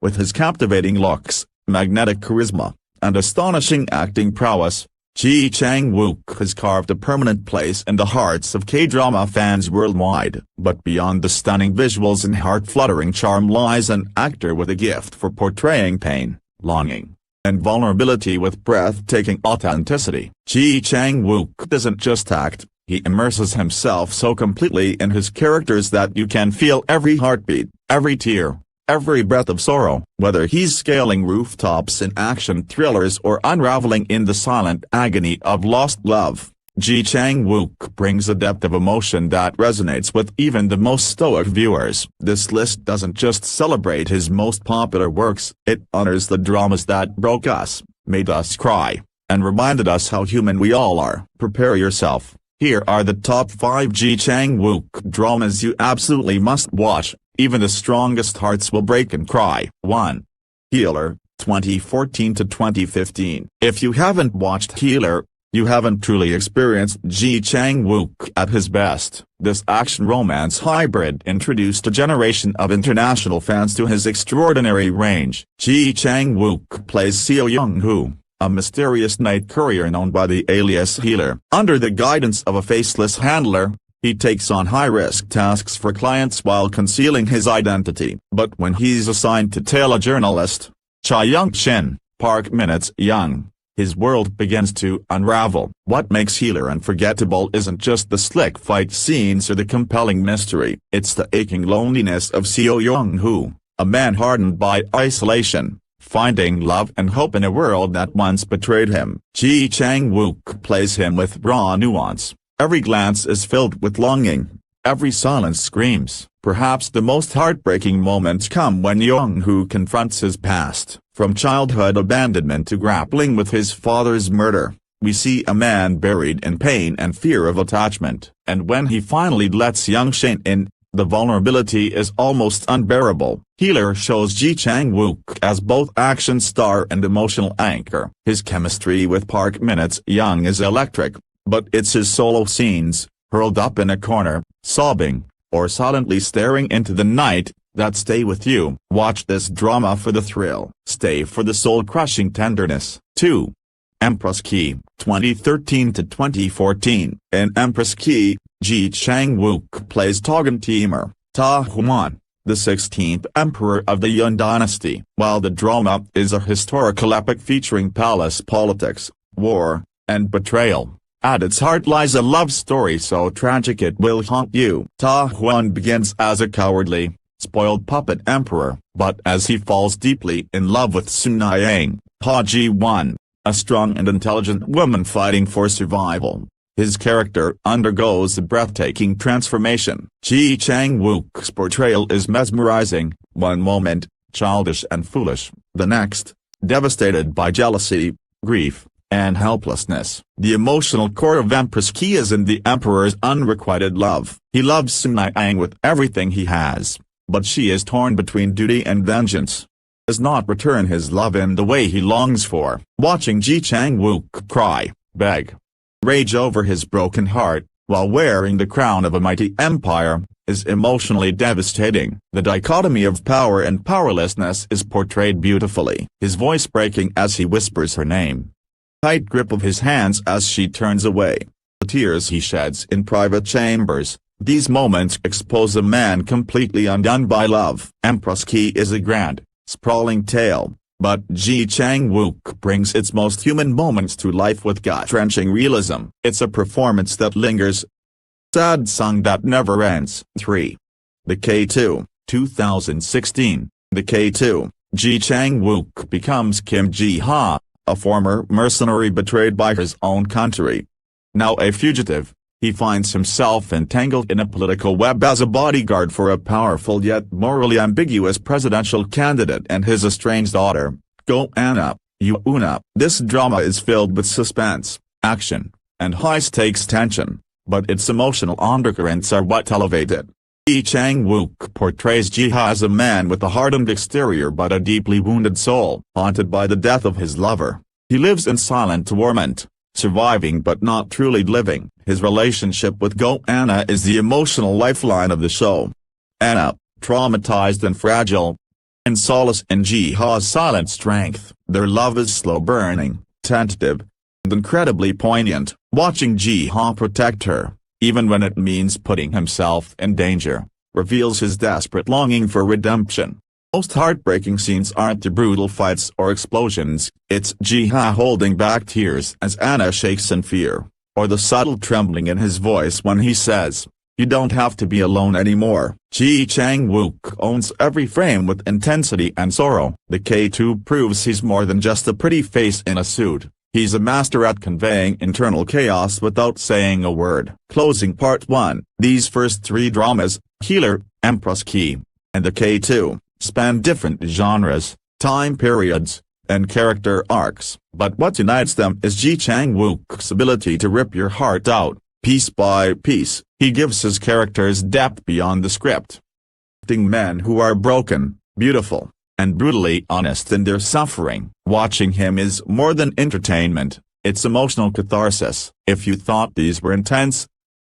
With his captivating looks, magnetic charisma, and astonishing acting prowess, Ji Chang Wook has carved a permanent place in the hearts of K-drama fans worldwide. But beyond the stunning visuals and heart-fluttering charm lies an actor with a gift for portraying pain, longing, and vulnerability with breathtaking authenticity. Ji Chang Wook doesn't just act, he immerses himself so completely in his characters that you can feel every heartbeat, every tear, every breath of sorrow. Whether he's scaling rooftops in action thrillers or unraveling in the silent agony of lost love, Ji Chang Wook brings a depth of emotion that resonates with even the most stoic viewers. This list doesn't just celebrate his most popular works, it honors the dramas that broke us, made us cry, and reminded us how human we all are. Prepare yourself. Here are the top 5 Ji Chang Wook dramas you absolutely must watch. Even the strongest hearts will break and cry. 1. Healer, 2014 to 2015. If you haven't watched Healer, you haven't truly experienced Ji Chang Wook at his best. This action-romance hybrid introduced a generation of international fans to his extraordinary range. Ji Chang Wook plays Seo Young-hoo, a mysterious night courier known by the alias Healer. Under the guidance of a faceless handler, he takes on high-risk tasks for clients while concealing his identity. But when he's assigned to tail a journalist, Cha Young-shin, Park Min-young, his world begins to unravel. What makes Healer unforgettable isn't just the slick fight scenes or the compelling mystery. It's the aching loneliness of Seo Young-hoo, a man hardened by isolation, finding love and hope in a world that once betrayed him. Ji Chang Wook plays him with raw nuance. Every glance is filled with longing, every silence screams. Perhaps the most heartbreaking moments come when Young-hoo confronts his past. From childhood abandonment to grappling with his father's murder, we see a man buried in pain and fear of attachment. And when he finally lets Young-shin in, the vulnerability is almost unbearable. Healer shows Ji Chang Wook as both action star and emotional anchor. His chemistry with Park Min-young is electric. But it's his solo scenes, hurled up in a corner, sobbing, or silently staring into the night, that stay with you. Watch this drama for the thrill. Stay for the soul-crushing tenderness. 2. Empress Ki, 2013 to 2014. In Empress Ki, Ji Chang Wook plays Togan Timur, Ta Huan, the 16th emperor of the Yun dynasty. While the drama is a historical epic featuring palace politics, war, and betrayal, at its heart lies a love story so tragic it will haunt you. Ta Huan begins as a cowardly, spoiled puppet emperor, but as he falls deeply in love with Sun Yang, Pa Ji-won, a strong and intelligent woman fighting for survival, his character undergoes a breathtaking transformation. Ji Chang Wook's portrayal is mesmerizing, one moment, childish and foolish, the next, devastated by jealousy, grief, and helplessness. The emotional core of Empress Ki is in the emperor's unrequited love. He loves Sun Yang with everything he has, but she is torn between duty and vengeance. Does not return his love in the way he longs for. Watching Ji Chang Wook cry, beg, rage over his broken heart, while wearing the crown of a mighty empire, is emotionally devastating. The dichotomy of power and powerlessness is portrayed beautifully. His voice breaking as he whispers her name. Tight grip of his hands as she turns away. The tears he sheds in private chambers. These moments expose a man completely undone by love. Empress Ki is a grand, sprawling tale, but Ji Chang Wook brings its most human moments to life with gut-wrenching realism. It's a performance that lingers. Sad song that never ends. 3. The K2, 2016. The K2, Ji Chang Wook becomes Kim Ji-ha, a former mercenary betrayed by his own country. Now a fugitive, he finds himself entangled in a political web as a bodyguard for a powerful yet morally ambiguous presidential candidate and his estranged daughter, Go-ana, Yoona. This drama is filled with suspense, action, and high-stakes tension, but its emotional undercurrents are what elevate it. Ji Chang Wook portrays Ji-ha as a man with a hardened exterior but a deeply wounded soul. Haunted by the death of his lover, he lives in silent torment, surviving but not truly living. His relationship with Go-ana is the emotional lifeline of the show. Anna, traumatized and fragile, And solace in Ji-ha's silent strength. Their love is slow-burning, tentative, and incredibly poignant. Watching Ji-ha protect her, even when it means putting himself in danger, reveals his desperate longing for redemption. Most heartbreaking scenes aren't the brutal fights or explosions, it's Ji-ha holding back tears as Anna shakes in fear, or the subtle trembling in his voice when he says, "You don't have to be alone anymore." Ji Chang Wook owns every frame with intensity and sorrow. The K2 proves he's more than just a pretty face in a suit. He's a master at conveying internal chaos without saying a word. Closing Part 1. These first three dramas, Healer, Empress Ki, and the K2, span different genres, time periods, and character arcs, but what unites them is Ji Chang Wook's ability to rip your heart out, piece by piece. He gives his characters depth beyond the script. Acting men who are broken, beautiful, and brutally honest in their suffering. Watching him is more than entertainment, it's emotional catharsis. If you thought these were intense,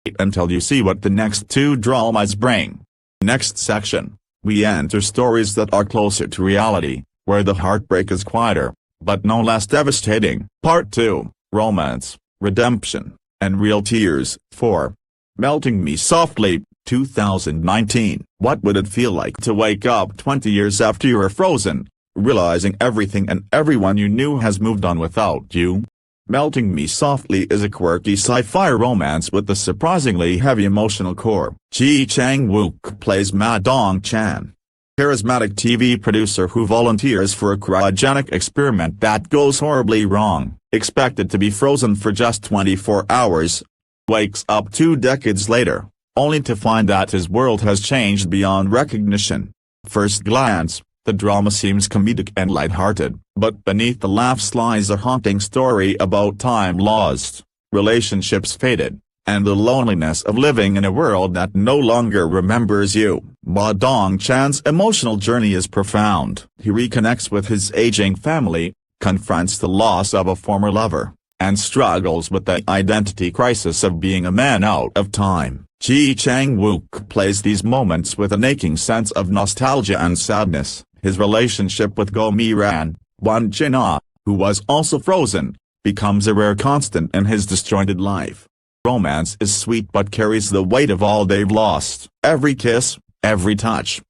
wait until you see what the next two dramas bring. Next section, we enter stories that are closer to reality, where the heartbreak is quieter, but no less devastating. Part 2, Romance, Redemption, and Real Tears. 4. Melting Me Softly, 2019. What would it feel like to wake up 20 years after you were frozen, realizing everything and everyone you knew has moved on without you? Melting Me Softly is a quirky sci-fi romance with a surprisingly heavy emotional core. Ji Chang Wook plays Ma Dong-chan, charismatic TV producer who volunteers for a cryogenic experiment that goes horribly wrong. Expected to be frozen for just 24 hours, wakes up 2 decades later, only to find that his world has changed beyond recognition. First glance, the drama seems comedic and lighthearted, but beneath the laughs lies a haunting story about time lost, relationships faded, and the loneliness of living in a world that no longer remembers you. Ma Dong-chan's emotional journey is profound. He reconnects with his aging family, confronts the loss of a former lover, and struggles with the identity crisis of being a man out of time. Ji Chang Wook plays these moments with an aching sense of nostalgia and sadness. His relationship with Go Mi-ran, Won Jin-ah, who was also frozen, becomes a rare constant in his disjointed life. Romance is sweet but carries the weight of all they've lost. Every kiss, every touch,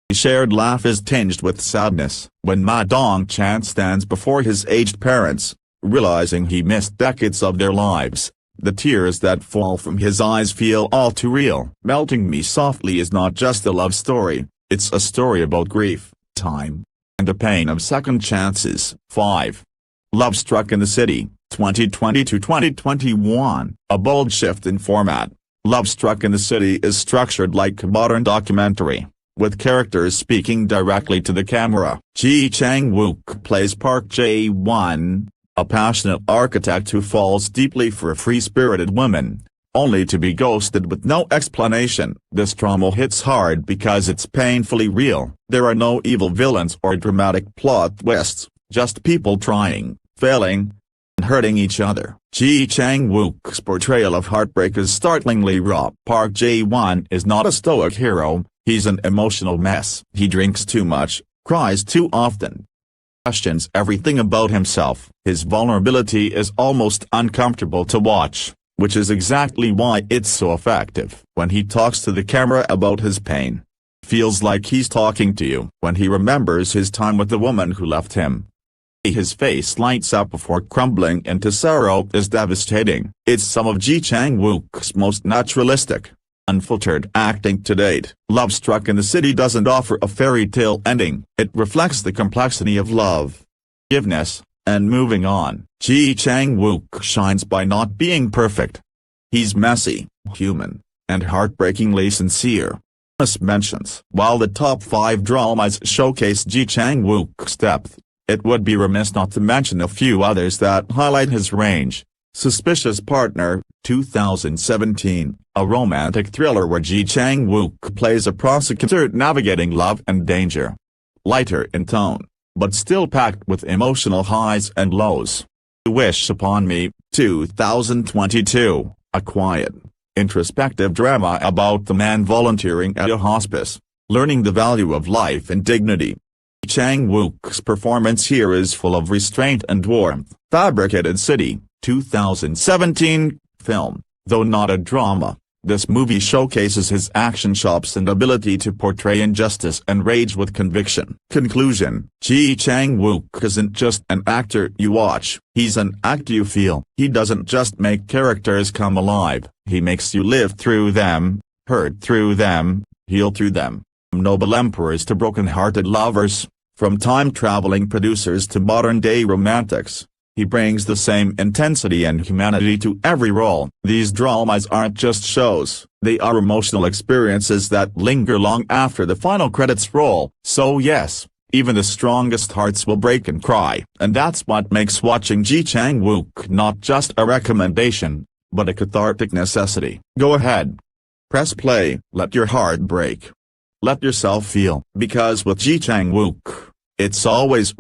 a shared laugh is tinged with sadness. When Ma Dong-chan stands before his aged parents, realizing he missed decades of their lives, the tears that fall from his eyes feel all too real. Melting Me Softly is not just a love story, it's a story about grief, time, and the pain of second chances. 5. Lovestruck in the City, 2020-2021. A bold shift in format, Lovestruck in the City is structured like a modern documentary, with characters speaking directly to the camera. Ji Chang Wook plays Park Jae-won, a passionate architect who falls deeply for a free-spirited woman, only to be ghosted with no explanation. This drama hits hard because it's painfully real. There are no evil villains or dramatic plot twists, just people trying, failing, and hurting each other. Ji Chang Wook's portrayal of heartbreak is startlingly raw. Park Jae-won is not a stoic hero, he's an emotional mess. He drinks too much, cries too often, questions everything about himself. His vulnerability is almost uncomfortable to watch, which is exactly why it's so effective. When he talks to the camera about his pain, feels like he's talking to you. When he remembers his time with the woman who left him, his face lights up before crumbling into sorrow is devastating. It's some of Ji Chang Wook's most naturalistic, unfiltered acting to date. Lovestruck in the City doesn't offer a fairy tale ending. It reflects the complexity of love, forgiveness, and moving on. Ji Chang Wook shines by not being perfect. He's messy, human, and heartbreakingly sincere. Mentions. While the top 5 dramas showcase Ji Chang Wook's depth, it would be remiss not to mention a few others that highlight his range. Suspicious Partner, 2017, a romantic thriller where Ji Chang Wook plays a prosecutor navigating love and danger. Lighter in tone, but still packed with emotional highs and lows. Wish Upon Me, 2022, a quiet, introspective drama about the man volunteering at a hospice, learning the value of life and dignity. Chang Wook's performance here is full of restraint and warmth. Fabricated City, 2017, film. Though not a drama, this movie showcases his action chops and ability to portray injustice and rage with conviction. Conclusion: Ji Chang Wook isn't just an actor you watch, he's an actor you feel. He doesn't just make characters come alive, he makes you live through them, hurt through them, heal through them. From noble emperors to broken-hearted lovers, from time-traveling producers to modern-day romantics, he brings the same intensity and humanity to every role. These dramas aren't just shows, they are emotional experiences that linger long after the final credits roll. So yes, even the strongest hearts will break and cry. And that's what makes watching Ji Chang Wook not just a recommendation, but a cathartic necessity. Go ahead. Press play. Let your heart break. Let yourself feel. Because with Ji Chang Wook, it's always